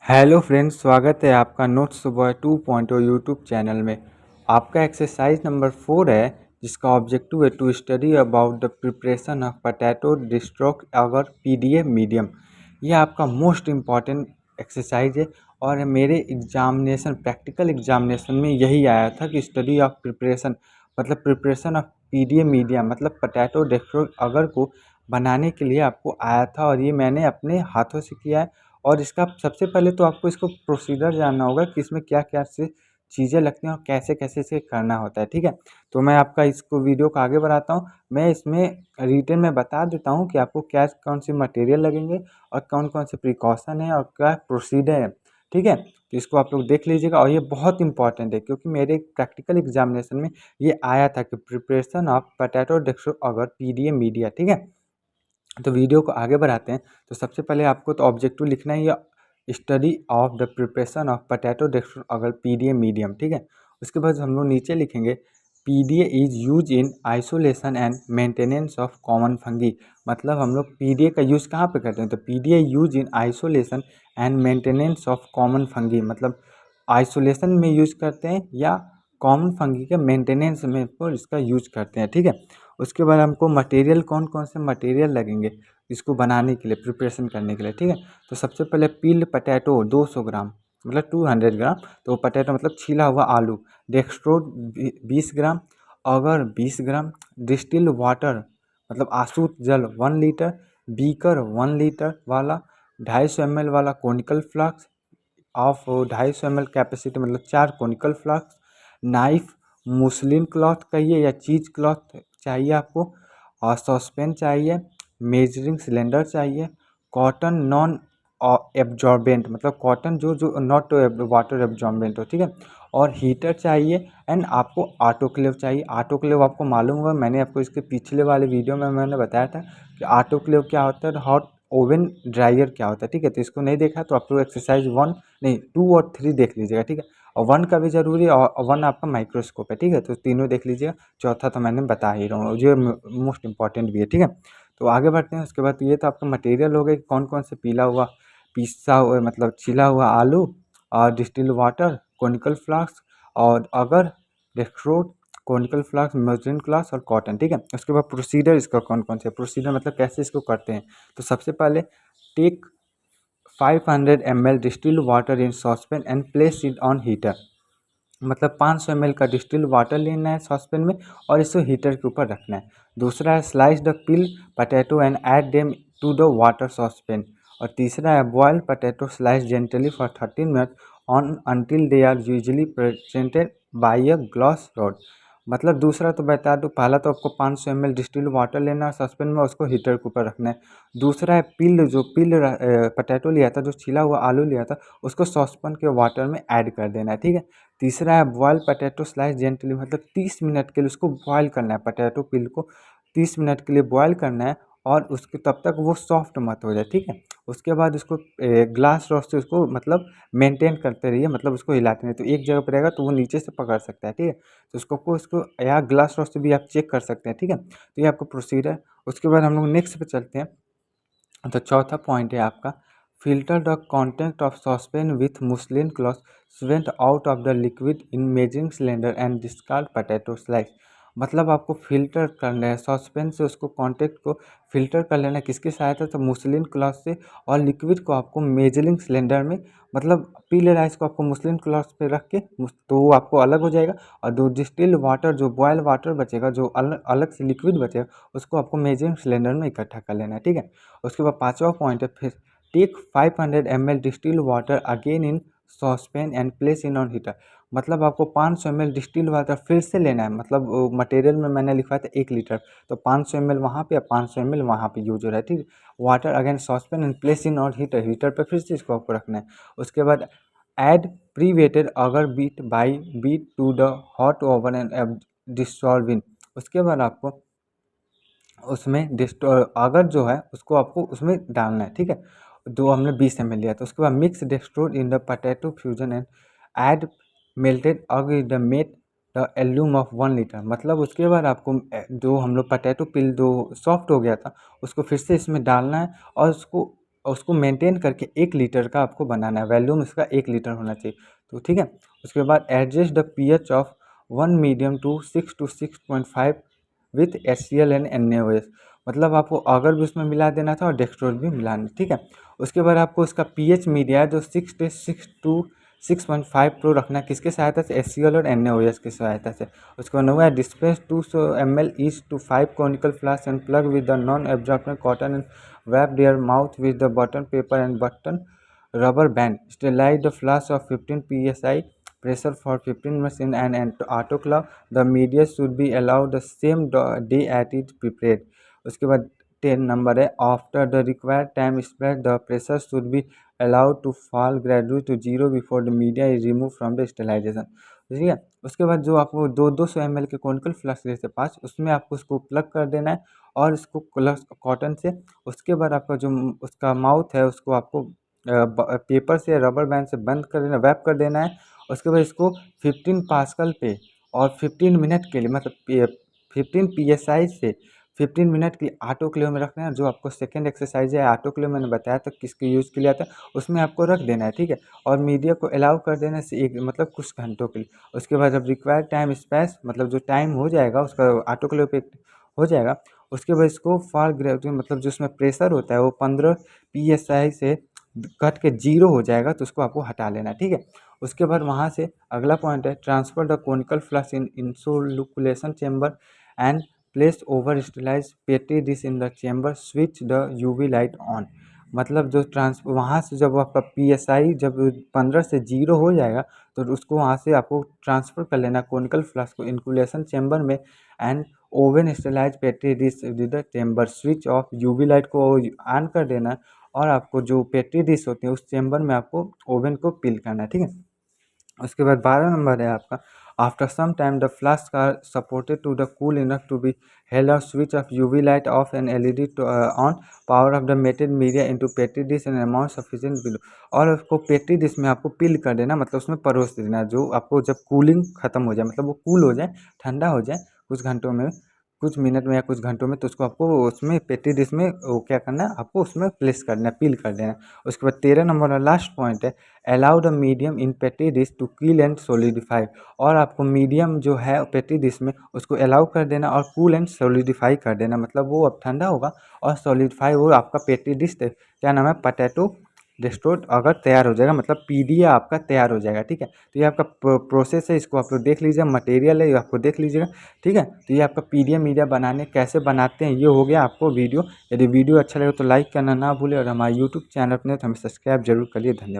Hello friends, स्वागत है आपका नोट्स बॉय 2.0 यूट्यूब चैनल में। आपका एक्सरसाइज नंबर 4 है, जिसका ऑब्जेक्टिव है to study about the preparation of potato dextrose or PDA medium. ये आपका मोस्ट इम्पॉर्टेंट एक्सरसाइज है और मेरे एग्जामिनेशन प्रैक्टिकल एग्जामिनेशन में यही आया था कि स्टडी ऑफ प्रिपरेशन मतलब प्रिपरेशन ऑफ पीडीए मीडियम मतलब पोटैटो डिस्ट्रोक अगर को बनाने के लिए आपको आया था, और ये मैंने अपने हाथों से किया है। और इसका सबसे पहले तो आपको इसको प्रोसीजर जानना होगा कि इसमें क्या क्या से चीज़ें लगती हैं और कैसे कैसे इसे करना होता है, ठीक है। तो मैं आपका इसको वीडियो को आगे बढ़ाता हूँ। मैं इसमें रिटन में बता देता हूँ कि आपको क्या कौन सी मटेरियल लगेंगे और कौन कौन से प्रिकॉशन है और क्या प्रोसीजर है, ठीक है। तो इसको आप लोग देख लीजिएगा, और ये बहुत इंपॉर्टेंट है क्योंकि मेरे प्रैक्टिकल एग्जामिनेशन में ये आया था कि प्रिपरेशन ऑफ पोटैटो डेक्सट्रो अगर पीडीए मीडिया, ठीक है। तो वीडियो को आगे बढ़ाते हैं। तो सबसे पहले आपको तो ऑब्जेक्टिव लिखना ही है, study of the preparation of potato dextro अगर पीडीए मीडियम, ठीक है। उसके बाद हम लोग नीचे लिखेंगे PDA is use in isolation and maintenance of common fungi. मतलब हम लोग पीडीए का यूज़ कहाँ पे करते हैं, तो PDA use in isolation and maintenance of common fungi, मतलब आइसोलेशन में यूज करते हैं या कॉमन फंगी के मेंटेनेंस में पर इसका यूज करते हैं, ठीक है। उसके बाद हमको मटेरियल कौन कौन से मटेरियल लगेंगे इसको बनाने के लिए, प्रिपरेशन करने के लिए, ठीक है। तो सबसे पहले पील्ड पटैटो 200 ग्राम मतलब 200 ग्राम, तो पटैटो मतलब छीला हुआ आलू। डेक्सट्रोज 20 ग्राम, अगर 20 ग्राम, डिस्टिल वाटर मतलब आसूत जल 1 लीटर, बीकर 1 लीटर वाला, 250 ml वाला conical flask of 250 ml capacity मतलब 4 conical flask, knife, muslin cloth कहिए या चीज क्लॉथ चाहिए आपको, और सॉसपेन चाहिए, मेजरिंग सिलेंडर चाहिए, कॉटन नॉन एब्जॉर्बेंट मतलब कॉटन जो जो नॉट वाटर एब्जॉर्बेंट हो, ठीक है। और हीटर चाहिए, एंड आपको ऑटोक्लेव चाहिए। ऑटोक्लेव आपको मालूम होगा, मैंने आपको इसके पिछले वाले वीडियो में मैंने बताया था कि ऑटोक्लेव क्या होता है, हॉट ओवन ड्रायर क्या होता है, ठीक है। तो इसको नहीं देखा तो आप लोग एक्सरसाइज 1 नहीं 2 और 3 देख लीजिएगा, ठीक है। और 1 का भी जरूरी है और 1 आपका माइक्रोस्कोप है, ठीक है। तो तीनों देख लीजिएगा, चौथा तो मैंने बता ही रहा हूँ, जो मोस्ट इंपॉर्टेंट भी है, ठीक है। तो आगे बढ़ते हैं। उसके बाद ये तो आपका मटेरियल हो गए कौन कौन से, पीला हुआ पिसा हुआ मतलब छिला हुआ आलू, और डिस्टिल वाटर, कोनिकल फ्लास्क, और अगर dextrose, conical flask, muslin glass और कॉटन, ठीक है। उसके बाद प्रोसीजर इसका कौन कौन से प्रोसीजर मतलब कैसे इसको करते हैं। तो सबसे पहले take 500 ml distil water in saucepan and place it on heater. मतलब 500 ml का डिस्टिल वाटर लेना है सॉसपेन में और इसको हीटर के ऊपर रखना है। दूसरा है slice the peel potato and add them to the water saucepan. और तीसरा है boil potato slice gently for 13 minute on until they are usually presented by a glass rod. मतलब दूसरा तो बता दूँ, पहला तो आपको 500 ml डिस्टिल वाटर लेना है सॉसपेन में, उसको हीटर के ऊपर रखना है। दूसरा है पिल, जो पिल पटैटो लिया था, जो छिला हुआ आलू लिया था, उसको सॉसपेन के वाटर में ऐड कर देना है, ठीक है। तीसरा है बॉयल पटैटो स्लाइस जेंटली, मतलब 30 मिनट के लिए उसको बॉयल करना है, पटैटो पिल को 30 मिनट के लिए बॉयल करना है, और उसके तब तक वो सॉफ्ट मत हो जाए, ठीक है। उसके बाद उसको ग्लास रॉड से उसको मतलब मेंटेन करते रहिए, मतलब उसको हिलाते नहीं, तो एक जगह पर रहेगा तो वो नीचे से पकड़ सकता है, ठीक है। तो उसको या ग्लास रॉड से भी आप चेक कर सकते हैं, ठीक है। तो ये आपका प्रोसीजर। उसके बाद हम लोग नेक्स्ट पे चलते हैं। तो चौथा पॉइंट है आपका filter the content of saucepan with muslin cloth स्वेंट out of the liquid in measuring cylinder and discard potato slice. मतलब आपको फिल्टर करना है सॉसपेन से, उसको कांटेक्ट को फिल्टर कर लेना है किसकी सहायता से, मुस्लिन क्लॉथ से। और लिक्विड को आपको मेजरिंग सिलेंडर में मतलब पीले राइस को आपको मुस्लिन क्लॉथ पे रख के तो वो आपको अलग हो जाएगा, और जो डिस्टिल वाटर जो बॉयल वाटर बचेगा, जो अलग अलग से लिक्विड बचेगा, उसको आपको मेजरिंग सिलेंडर में इकट्ठा कर लेना है, ठीक है। उसके बाद पांचवा पॉइंट है फिर take 500 ml distil water again in saucepan and place in on heater. मतलब आपको 500 ml डिस्टिल वाटर फिर से लेना है, मतलब मटेरियल में मैंने लिखा था 1 लीटर, तो 500 ml वहाँ पे, 500 ml वहाँ पे यूज हो रहा है, ठीक है। Water again saucepan and place in on heater, heater पे फिर से इसको आपको रखना है। उसके बाद add pre weighted agar bit by bit to the hot oven and dissolving. उसके बाद आपको उसमें अगर जो है उसको आपको उसमें डालना है, ठीक है। दो हमने 20 ml लिया, तो उसके बाद mix dextrose in the potato fusion and add melted agar the make the volume of 1 litre. मतलब उसके बाद आपको जो हम लोग पोटैटो पिल जो सॉफ्ट हो गया था, उसको फिर से इसमें डालना है, और उसको उसको मेंटेन करके 1 लीटर का आपको बनाना है, वॉल्यूम इसका 1 लीटर होना चाहिए। तो ठीक है, उसके बाद adjust the pH of 1 medium to 6 with HCl and NaOH। मतलब आपको अगर भी उसमें मिला देना था और डेक्सट्रोज भी मिलाना, ठीक है। उसके बाद आपको उसका पीएच मीडिया जो 6 टू 6.5 रखना, किसके सहायता से, HCl और NaOH की सहायता से। उसके बाद हुआ dispense 200 ml each to 5 conical flask and plug with the non absorbent cotton and wrap their mouth with the button paper and button rubber band. Sterilize the flask of 15 psi pressure for 15 minutes in an autoclave. The media should be allowed the same day at it prepared. उसके बाद 10 number है, after the required time spread the pressure should be allowed to fall gradually to zero before the media is remove from the sterilization. ठीक है, उसके बाद जो आपको 200 ml के कॉनिकल फ्लास्क जैसे 5, उसमें आपको उसको प्लग कर देना है और इसको प्लस कॉटन से। उसके बाद आपका जो उसका माउथ है उसको आपको पेपर से रबर बैंड से बंद कर देना, रैप कर देना है। उसके बाद इसको 15 पास्कल पे और 15 मिनट के लिए, मतलब 15 PSI से 15 मिनट के लिए ऑटोक्लेव में रखना है। जो आपको सेकंड एक्सरसाइज है ऑटोक्लेव, मैंने बताया था किसके यूज़ के लिए आता है, उसमें आपको रख देना है, ठीक है। और मीडिया को अलाउ कर देना से एक मतलब कुछ घंटों के लिए। उसके बाद जब रिक्वायर्ड टाइम स्पेस, मतलब जो टाइम हो जाएगा उसका ऑटोक्लेव पे हो जाएगा, उसके बाद इसको फॉर ग्रेजुएट, मतलब जो उसमें प्रेशर होता है वो 15 PSI से कट के जीरो हो जाएगा, तो उसको आपको हटा लेना है, ठीक है। उसके बाद वहाँ से अगला पॉइंट है, transfer the conical flask in inoculation chamber and place over sterilise petri dish in the chamber, switch the UV light on. मतलब जो वहाँ से जब आपका PSI जब 15 से जीरो हो जाएगा, तो उसको वहाँ से आपको ट्रांसफ़र कर लेना कोनिकल फ्लक्स को इंकुलेशन चेंबर में and oven sterilise petri dish with the chamber, switch off UV light को ऑन कर देना। और आपको जो पेट्री डिश होती है उस चेंबर में आपको ओवन को पिल करना है, ठीक है। उसके बाद 12 नंबर है आपका, after some time the flask are supported to the cool enough to be held off, switch off UV light off and LED on, power off the melted media into petri dish and amount sufficient below. और उसको petri dish में आपको पिल कर देना, मतलब उसमें परोस देना। जो आपको जब कूलिंग खत्म हो जाए, मतलब वो कूल हो जाए, ठंडा हो जाए कुछ घंटों में, कुछ मिनट में या कुछ घंटों में, तो उसको आपको उसमें पेट्री डिश में वो क्या करना है, आपको उसमें प्लेस करना है, पिल कर देना है। उसके बाद 13 नंबर और लास्ट पॉइंट है, allow the medium in petri dish to cool and solidify. और आपको मीडियम जो है पेट्री डिश में उसको अलाउ कर देना और कूल एंड सॉलिडिफाई कर देना, मतलब वो अब ठंडा होगा और सॉलिडिफाई वो आपका पेट्री डिश क्या नाम है, पोटैटो डेस्ट्रोड अगर तैयार हो जाएगा, मतलब पीडिया आपका तैयार हो जाएगा, ठीक है। तो ये आपका प्रोसेस है, इसको आप लोग देख लीजिए, मटेरियल है ये आपको देख लीजिएगा, ठीक है। तो ये आपका पीडिया मीडिया बनाने कैसे बनाते हैं ये हो गया आपको वीडियो। यदि वीडियो अच्छा लगे तो लाइक करना ना भूलें और हमारे यूट्यूब चैनल अपने तो हमें सब्सक्राइब जरूर करिए। धन्यवाद।